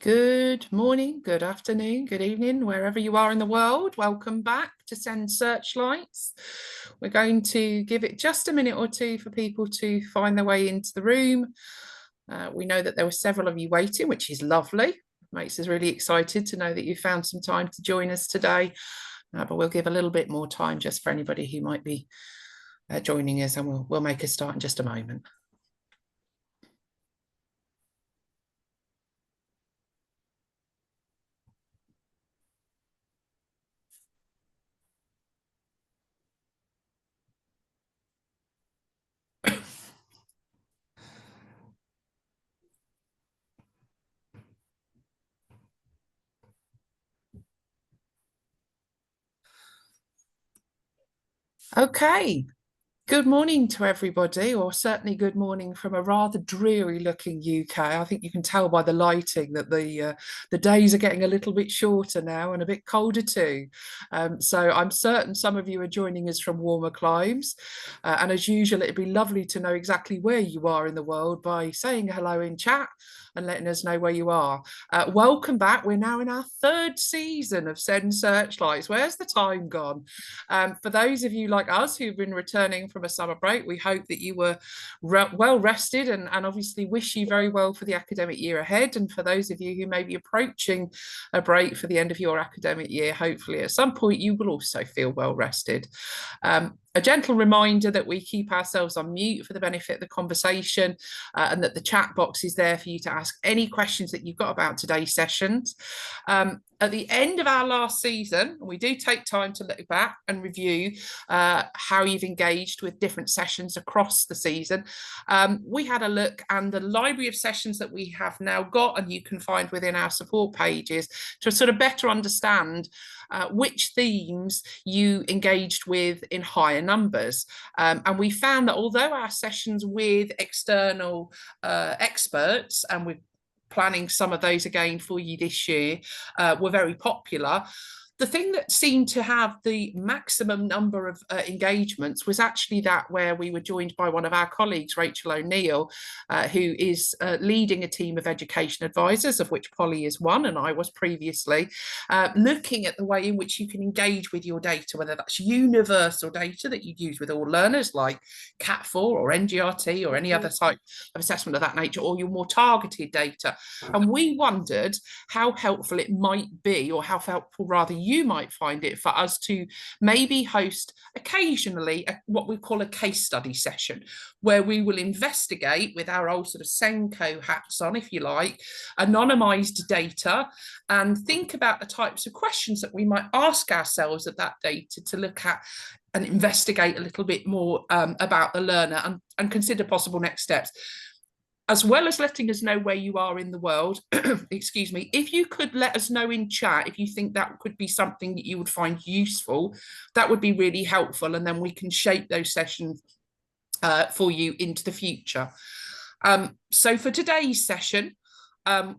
Good morning, good afternoon, good evening, wherever you are in the world. Welcome back to Searchlights. We're going to give it just a minute or two for people to find their way into the room. We know that there were several of you waiting, which is lovely. Makes us really excited to know that you found some time to join us today. But we'll give a little bit more time just for anybody who might be joining us, and we'll make a start in just a moment. Okay. Good morning to everybody, or certainly good morning from a rather dreary looking UK. I think you can tell by the lighting that the days are getting a little bit shorter now and a bit colder too. So I'm certain some of you are joining us from warmer climes. And as usual, it'd be lovely to know exactly where you are in the world by saying hello in chat and letting us know where you are. Welcome back. We're now in our third season of Searchlights. Where's the time gone? For those of you like us who've been returning from a summer break, we hope that you were well rested and obviously wish you very well for the academic year ahead. And for those of you who may be approaching a break for the end of your academic year, hopefully at some point you will also feel well rested. A gentle reminder that we keep ourselves on mute for the benefit of the conversation, and that the chat box is there for you to ask any questions that you've got about today's sessions. At the end of our last season, we do take time to look back and review how you've engaged with different sessions across the season. We had a look, and the library of sessions that we have now got, and you can find within our support pages, to sort of better understand which themes you engaged with in higher numbers. And we found that although our sessions with external experts, and we're planning some of those again for you this year, were very popular, the thing that seemed to have the maximum number of engagements was actually that where we were joined by one of our colleagues, Rachel O'Neill, who is leading a team of education advisors, of which Polly is one, and I was previously, looking at the way in which you can engage with your data, whether that's universal data that you use with all learners like CAT4 or NGRT or any other type of assessment of that nature, or your more targeted data. And we wondered how helpful it might be, or how helpful rather you might find it, for us to maybe host occasionally what we call a case study session, where we will investigate with our old sort of Senko hats on, if you like, anonymized data, and think about the types of questions that we might ask ourselves of that data to look at and investigate a little bit more about the learner, and consider possible next steps. As well as letting us know where you are in the world, excuse me, if you could let us know in chat if you think that could be something that you would find useful, that would be really helpful, and then we can shape those sessions for you into the future. So for today's session,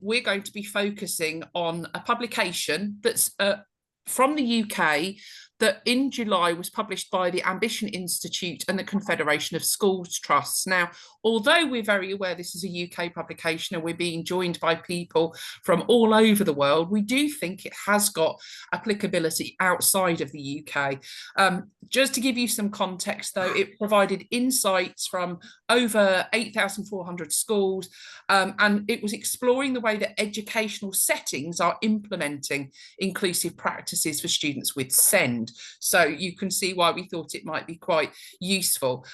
we're going to be focusing on a publication that's from the UK, that in July was published by the Ambition Institute and the Confederation of Schools Trusts. Now, although we're very aware this is a UK publication and we're being joined by people from all over the world, we do think it has got applicability outside of the UK. Just to give you some context, though, it provided insights from over 8,400 schools, and it was exploring the way that educational settings are implementing inclusive practices for students with SEND. So you can see why we thought it might be quite useful.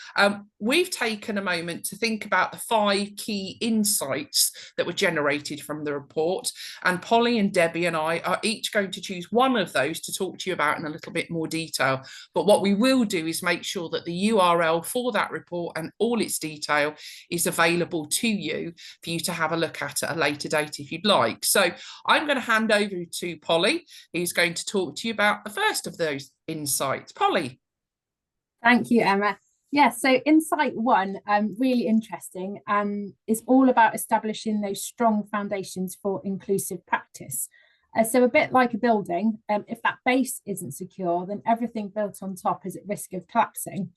We've taken a moment to think about the 5 key insights that were generated from the report, and Polly and Debbie and I are each going to choose one of those to talk to you about in a little bit more detail. But what we will do is make sure that the URL for that report and all its detail is available to you for you to have a look at a later date if you'd like. So I'm going to hand over to Polly, who's going to talk to you about the first of those insights. Polly. Thank you, Emma. Yes, so insight 1, really interesting, is all about establishing those strong foundations for inclusive practice. So a bit like a building, if that base isn't secure, then everything built on top is at risk of collapsing.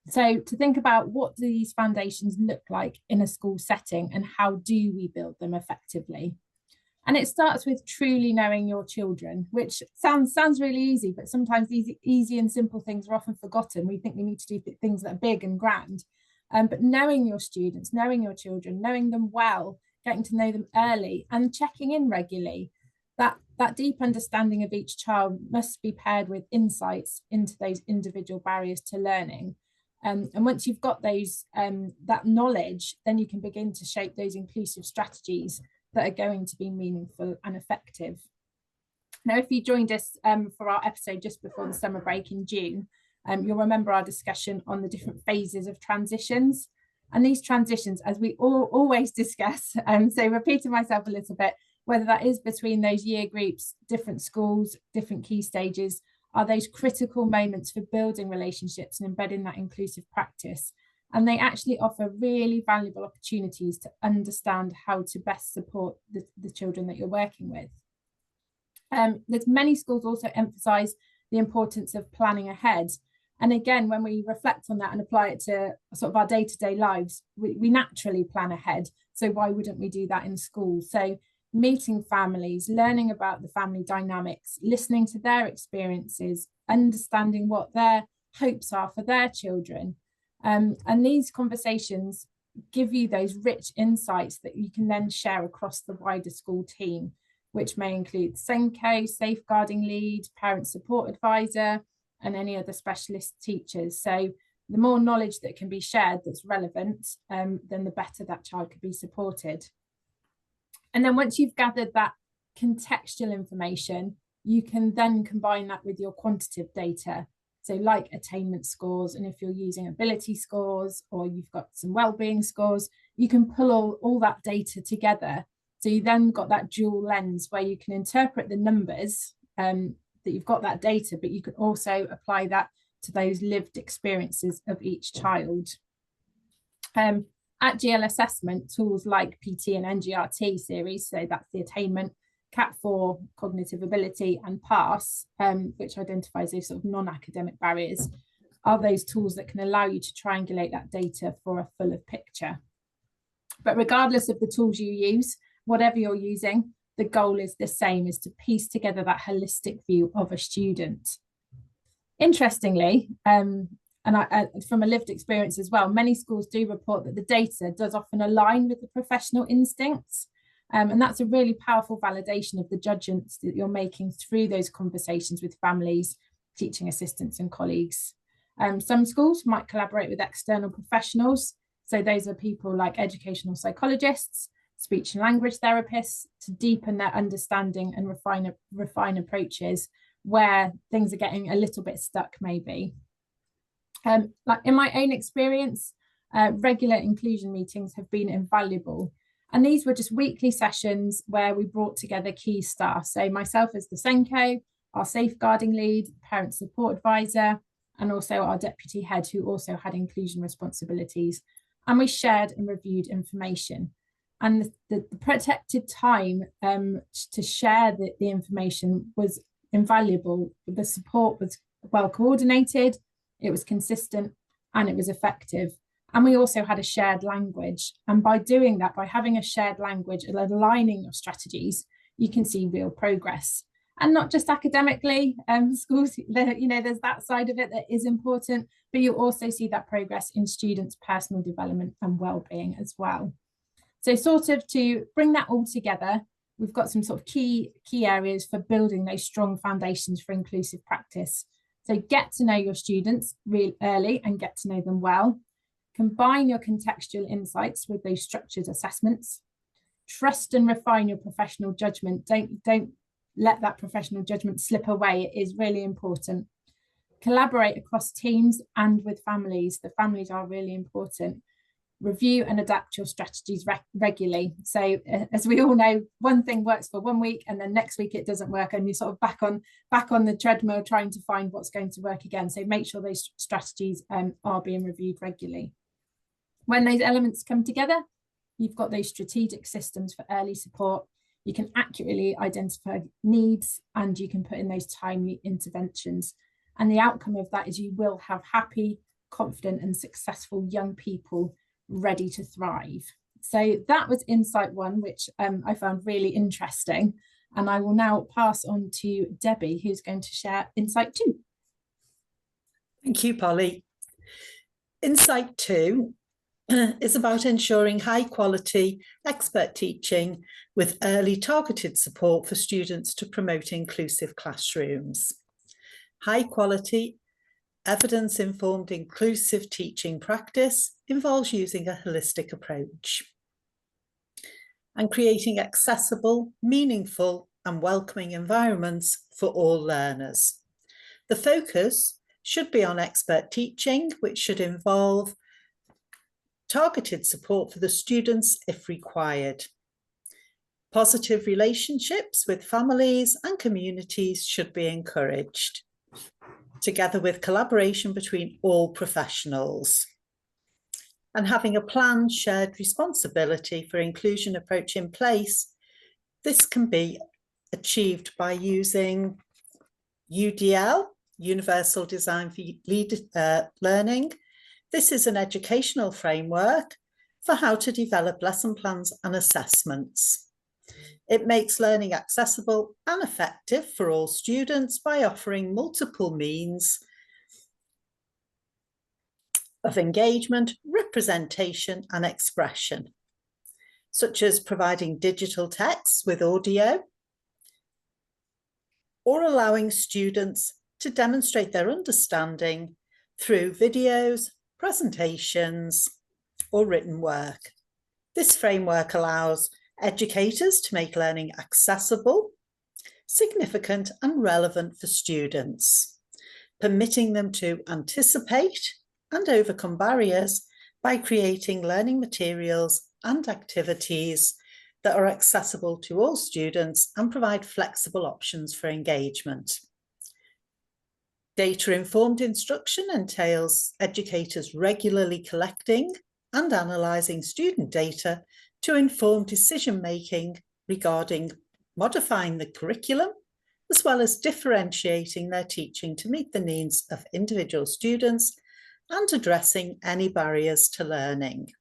So to think about what do these foundations look like in a school setting, and how do we build them effectively? And it starts with truly knowing your children, which sounds really easy, but sometimes these easy and simple things are often forgotten. We think we need to do things that are big and grand. But knowing your students, knowing your children, knowing them well, getting to know them early and checking in regularly, that deep understanding of each child must be paired with insights into those individual barriers to learning. And once you've got those that knowledge, then you can begin to shape those inclusive strategies that are going to be meaningful and effective. Now, if you joined us for our episode just before the summer break in June, you'll remember our discussion on the different phases of transitions. And these transitions, as we always discuss, so repeating myself a little bit, whether that is between those year groups, different schools, different key stages, are those critical moments for building relationships and embedding that inclusive practice. And they actually offer really valuable opportunities to understand how to best support the children that you're working with. There's many schools also emphasize the importance of planning ahead. And again, when we reflect on that and apply it to sort of our day-to-day lives, we naturally plan ahead. So why wouldn't we do that in school? So meeting families, learning about the family dynamics, listening to their experiences, understanding what their hopes are for their children. And these conversations give you those rich insights that you can then share across the wider school team, which may include Senko, safeguarding lead, parent support advisor, and any other specialist teachers. So the more knowledge that can be shared that's relevant, then the better that child could be supported. And then once you've gathered that contextual information, you can then combine that with your quantitative data. So like attainment scores, and if you're using ability scores or you've got some wellbeing scores, you can pull all that data together. So you then got that dual lens where you can interpret the numbers, that you've got that data, but you can also apply that to those lived experiences of each child. At GL assessment, tools like PT and NGRT series, so that's the attainment, CAT4, cognitive ability, and PASS, which identifies those sort of non-academic barriers, are those tools that can allow you to triangulate that data for a fuller picture. But regardless of the tools you use, whatever you're using, the goal is the same, is to piece together that holistic view of a student. Interestingly, and from a lived experience as well, many schools do report that the data does often align with the professional instincts. And that's a really powerful validation of the judgments that you're making through those conversations with families, teaching assistants and colleagues. Some schools might collaborate with external professionals. So those are people like educational psychologists, speech and language therapists, to deepen their understanding and refine approaches where things are getting a little bit stuck maybe. Like in my own experience, regular inclusion meetings have been invaluable. And these were just weekly sessions where we brought together key staff. So myself as the Senko, our safeguarding lead, parent support advisor, and also our deputy head who also had inclusion responsibilities. And we shared and reviewed information. And the protected time to share the information was invaluable. The support was well coordinated, it was consistent, and it was effective. And we also had a shared language. And by doing that, by having a shared language and aligning of strategies, you can see real progress. And not just academically, schools, there's that side of it that is important, but you also see that progress in students' personal development and well-being as well. So sort of to bring that all together, we've got some sort of key areas for building those strong foundations for inclusive practice. So get to know your students really early and get to know them well. Combine your contextual insights with those structured assessments. Trust and refine your professional judgment. Don't let that professional judgment slip away. It is really important. Collaborate across teams and with families. The families are really important. Review and adapt your strategies regularly. So as we all know, one thing works for 1 week and then next week it doesn't work, and you're sort of back on the treadmill trying to find what's going to work again. So make sure those strategies are being reviewed regularly. When those elements come together, you've got those strategic systems for early support. You can accurately identify needs and you can put in those timely interventions. And the outcome of that is you will have happy, confident and successful young people ready to thrive. So that was Insight 1, which I found really interesting. And I will now pass on to Debbie, who's going to share Insight 2. Thank you, Polly. Insight 2 is about ensuring high quality expert teaching with early targeted support for students to promote inclusive classrooms. High quality, evidence-informed inclusive teaching practice involves using a holistic approach and creating accessible, meaningful and welcoming environments for all learners. The focus should be on expert teaching, which should involve targeted support for the students if required. Positive relationships with families and communities should be encouraged, together with collaboration between all professionals. And having a planned shared responsibility for inclusion approach in place, this can be achieved by using UDL, Universal Design for Learning. This is an educational framework for how to develop lesson plans and assessments. It makes learning accessible and effective for all students by offering multiple means of engagement, representation and expression, such as providing digital text with audio or allowing students to demonstrate their understanding through videos, presentations or written work. This framework allows educators to make learning accessible, significant and relevant for students, permitting them to anticipate and overcome barriers by creating learning materials and activities that are accessible to all students and provide flexible options for engagement. Data-informed instruction entails educators regularly collecting and analysing student data to inform decision-making regarding modifying the curriculum, as well as differentiating their teaching to meet the needs of individual students and addressing any barriers to learning.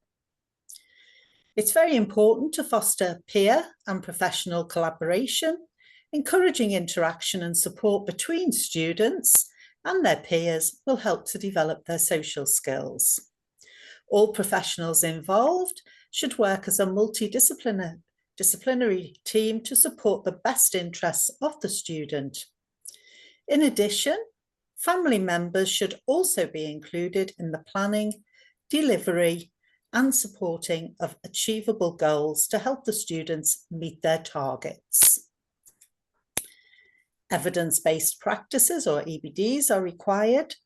It's very important to foster peer and professional collaboration, encouraging interaction and support between students and their peers will help to develop their social skills. All professionals involved should work as a multidisciplinary team to support the best interests of the student. In addition, family members should also be included in the planning, delivery, and supporting of achievable goals to help the students meet their targets. Evidence-based practices, or EBDs, are required.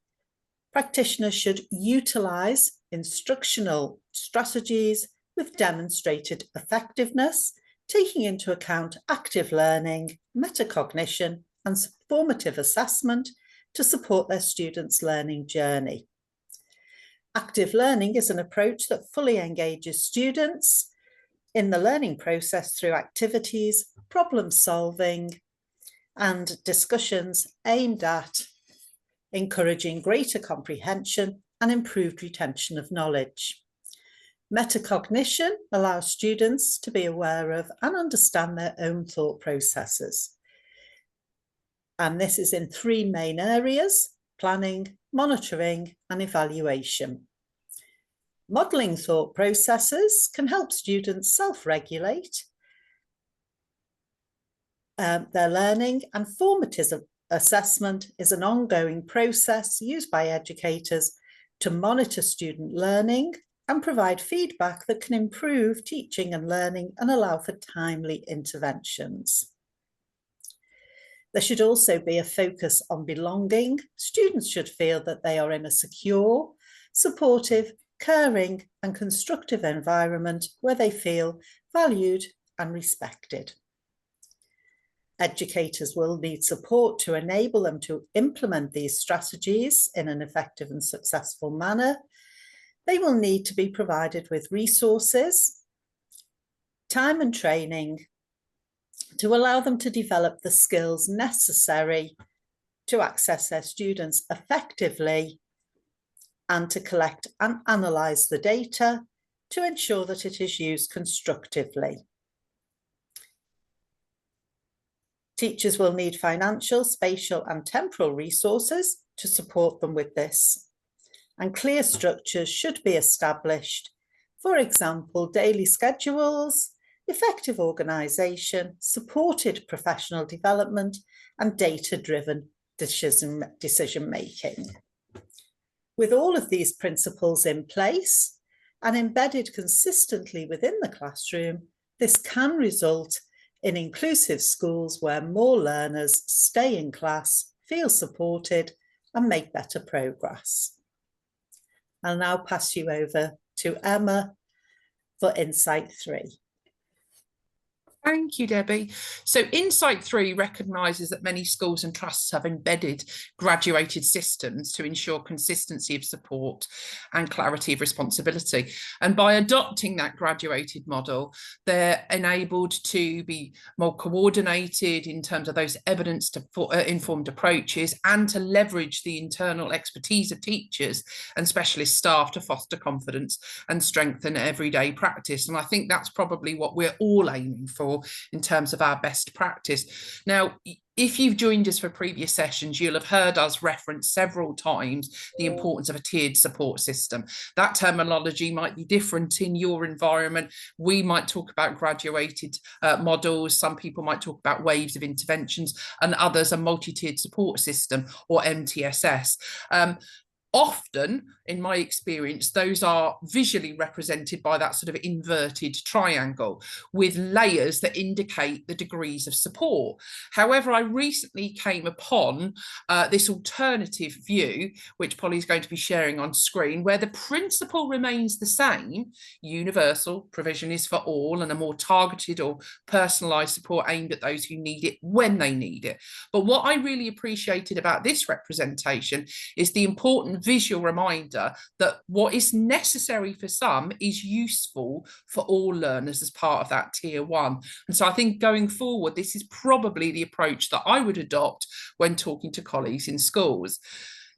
Practitioners should utilise instructional strategies with demonstrated effectiveness, taking into account active learning, metacognition, and formative assessment to support their students' learning journey. Active learning is an approach that fully engages students in the learning process through activities, problem solving, and discussions aimed at encouraging greater comprehension and improved retention of knowledge. Metacognition allows students to be aware of and understand their own thought processes. And this is in three main areas: planning, monitoring, and evaluation. Modelling thought processes can help students self-regulate their learning, and formative assessment is an ongoing process used by educators to monitor student learning and provide feedback that can improve teaching and learning and allow for timely interventions. There should also be a focus on belonging. Students should feel that they are in a secure, supportive, caring and constructive environment where they feel valued and respected. Educators will need support to enable them to implement these strategies in an effective and successful manner. They will need to be provided with resources, time and training to allow them to develop the skills necessary to access their students effectively and to collect and analyse the data to ensure that it is used constructively. Teachers will need financial, spatial and temporal resources to support them with this. And clear structures should be established. For example, daily schedules, effective organisation, supported professional development and data-driven decision-making. With all of these principles in place and embedded consistently within the classroom, this can result in inclusive schools where more learners stay in class, feel supported and make better progress. I'll now pass you over to Emma for Insight 3. Thank you, Debbie. So Insight 3 recognises that many schools and trusts have embedded graduated systems to ensure consistency of support and clarity of responsibility. And by adopting that graduated model, they're enabled to be more coordinated in terms of those evidence-informed approaches and to leverage the internal expertise of teachers and specialist staff to foster confidence and strengthen everyday practice. And I think that's probably what we're all aiming for in terms of our best practice. Now, if you've joined us for previous sessions, you'll have heard us reference several times the importance of a tiered support system. That terminology might be different in your environment. We might talk about graduated models. Some people might talk about waves of interventions, and others a multi-tiered support system, or MTSS. Often, in my experience, those are visually represented by that sort of inverted triangle with layers that indicate the degrees of support. However, I recently came upon this alternative view, which Polly's going to be sharing on screen, where the principle remains the same. Universal provision is for all and a more targeted or personalised support aimed at those who need it when they need it. But what I really appreciated about this representation is the important visual reminder that what is necessary for some is useful for all learners as part of that tier 1. And so I think going forward, this is probably the approach that I would adopt when talking to colleagues in schools.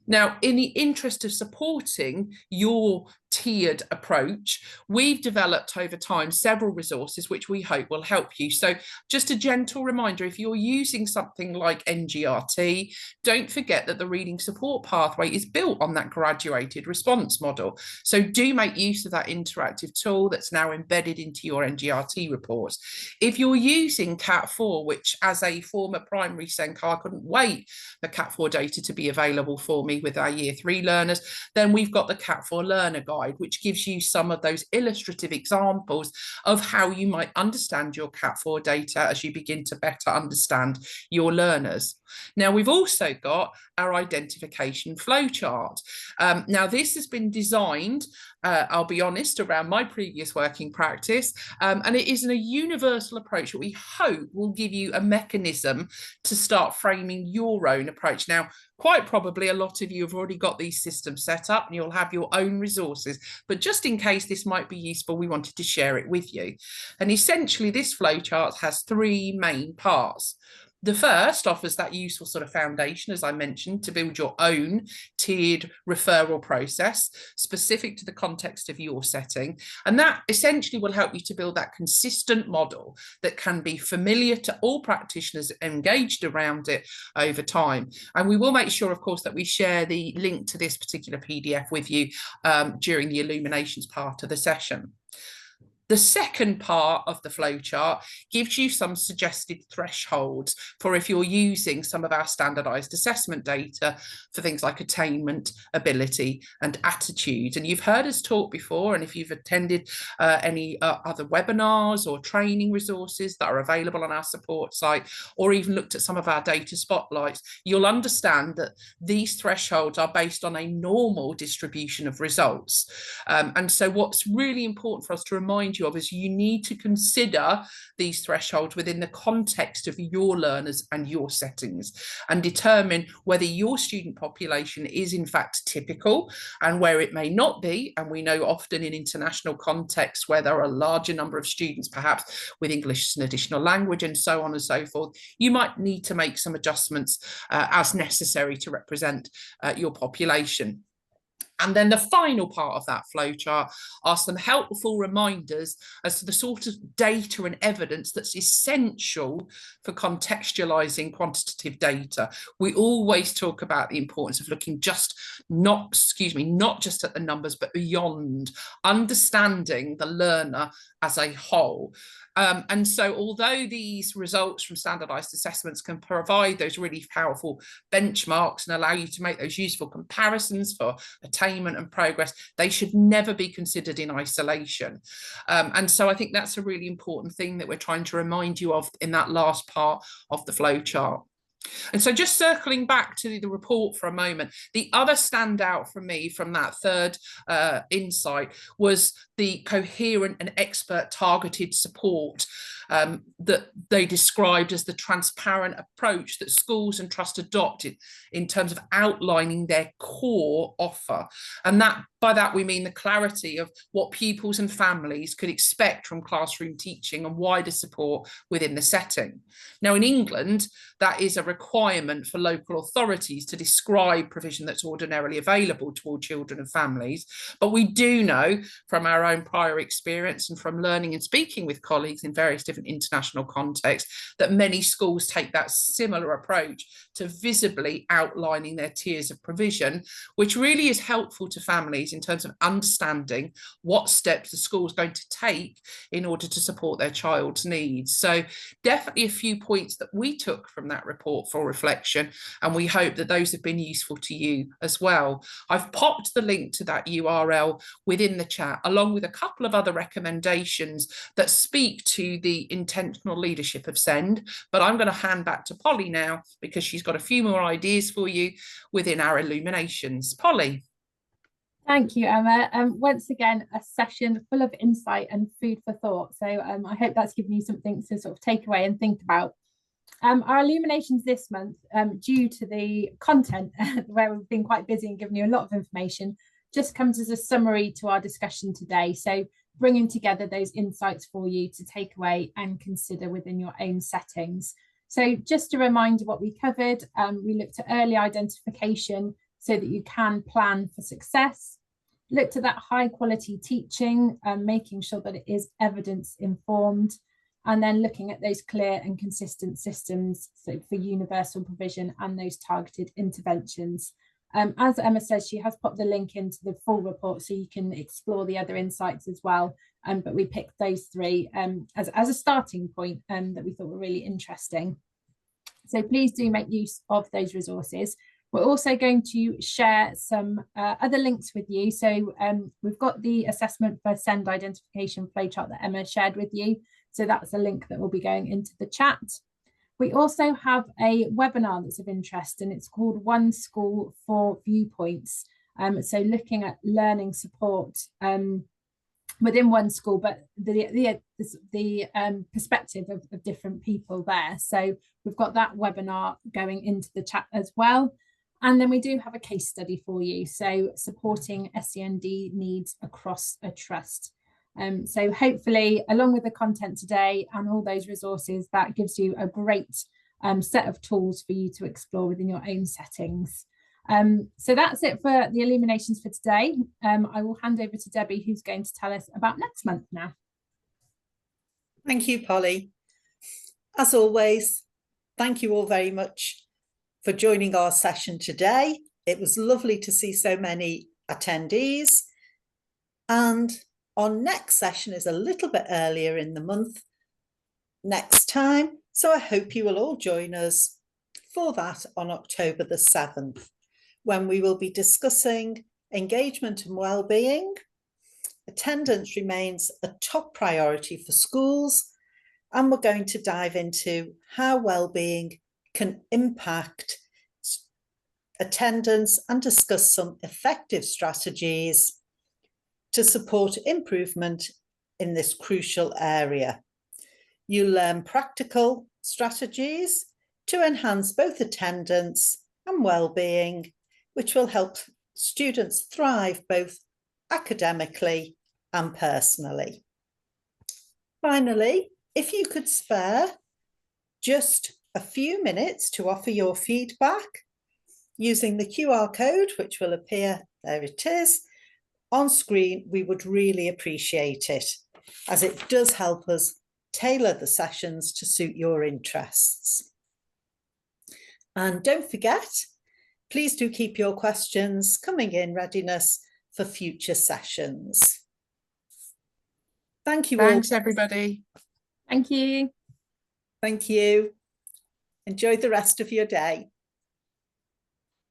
Now, in the interest of supporting your tiered approach, we've developed over time several resources which we hope will help you. So just a gentle reminder, if you're using something like NGRT, don't forget that the reading support pathway is built on that graduated response model. So do make use of that interactive tool that's now embedded into your NGRT reports. If you're using Cat4, which as a former primary SENC, I couldn't wait for Cat4 data to be available for me with our year 3 learners, then we've got the Cat4 Learner Guide, which gives you some of those illustrative examples of how you might understand your Cat4 data as you begin to better understand your learners. Now, we've also got our identification flowchart. Now, this has been designed, I'll be honest, around my previous working practice, and it is a universal approach that we hope will give you a mechanism to start framing your own approach. Now, quite probably a lot of you have already got these systems set up and you'll have your own resources, but just in case this might be useful, we wanted to share it with you. And essentially, this flowchart has 3 main parts. The first offers that useful sort of foundation, as I mentioned, to build your own tiered referral process specific to the context of your setting. And that essentially will help you to build that consistent model that can be familiar to all practitioners engaged around it over time. And we will make sure, of course, that we share the link to this particular PDF with you during the illuminations part of the session. The second part of the flowchart gives you some suggested thresholds for if you're using some of our standardised assessment data for things like attainment, ability and attitude. And you've heard us talk before, and if you've attended any other webinars or training resources that are available on our support site, or even looked at some of our data spotlights, you'll understand that these thresholds are based on a normal distribution of results. And so what's really important for us to remind you of is you need to consider these thresholds within the context of your learners and your settings and determine whether your student population is in fact typical and where it may not be. And we know often in international contexts where there are a larger number of students, perhaps with English as an additional language and so on and so forth, you might need to make some adjustments as necessary to represent your population. And then the final part of that flowchart are some helpful reminders as to the sort of data and evidence that's essential for contextualizing quantitative data. We always talk about the importance of looking not just at the numbers, but beyond, understanding the learner as a whole. And so although these results from standardized assessments can provide those really powerful benchmarks and allow you to make those useful comparisons for attainment and progress, they should never be considered in isolation. And so I think that's a really important thing that we're trying to remind you of in that last part of the flowchart. And so just circling back to the report for a moment, the other standout for me from that third insight was the coherent and expert targeted support that they described as the transparent approach that schools and trust adopted in terms of outlining their core offer. And by that we mean the clarity of what pupils and families could expect from classroom teaching and wider support within the setting. Now in England, that is a requirement for local authorities to describe provision that's ordinarily available to all children and families. But we do know from our own prior experience and from learning and speaking with colleagues in various different international contexts that many schools take that similar approach to visibly outlining their tiers of provision, which really is helpful to families in terms of understanding what steps the school is going to take in order to support their child's needs. So definitely a few points that we took from that report for reflection, and we hope that those have been useful to you as well. I've popped the link to that URL within the chat, along with a couple of other recommendations that speak to the intentional leadership of SEND, but I'm going to hand back to Polly now because she's got a few more ideas for you within our illuminations. Polly. Thank you, Emma. Once again, a session full of insight and food for thought. So I hope that's given you something to sort of take away and think about. Our illuminations this month, due to the content where we've been quite busy and giving you a lot of information, just comes as a summary to our discussion today. So bringing together those insights for you to take away and consider within your own settings. So just a reminder what we covered, we looked at early identification so that you can plan for success. Looked at that high quality teaching, making sure that it is evidence informed, and then looking at those clear and consistent systems so for universal provision and those targeted interventions. As Emma says, she has popped the link into the full report so you can explore the other insights as well. But we picked those three as a starting point that we thought were really interesting. So please do make use of those resources. We're also going to share some other links with you. So we've got the assessment for SEND identification flowchart that Emma shared with you. So that's a link that will be going into the chat. We also have a webinar that's of interest, and it's called One School, Four Viewpoints. So looking at learning support within one school, but the perspective of different people there. So we've got that webinar going into the chat as well. And then we do have a case study for you. So supporting SEND needs across a trust. So hopefully, along with the content today and all those resources, that gives you a great set of tools for you to explore within your own settings. So that's it for the illuminations for today. I will hand over to Debbie, who's going to tell us about next month now. Thank you, Polly. As always, thank you all very much for joining our session today. It was lovely to see so many attendees, and our next session is a little bit earlier in the month next time, so I hope you will all join us for that on October the 7th, when we will be discussing engagement and well-being. Attendance remains a top priority for schools, and we're going to dive into how well-being can impact attendance and discuss some effective strategies to support improvement in this crucial area. You learn practical strategies to enhance both attendance and well-being, which will help students thrive both academically and personally. Finally, if you could spare just a few minutes to offer your feedback, using the QR code, which will appear, there it is, on screen, we would really appreciate it, as it does help us tailor the sessions to suit your interests. And don't forget, please do keep your questions coming in readiness for future sessions. Thank you all. Thanks, everybody. Thank you. Thank you. Enjoy the rest of your day.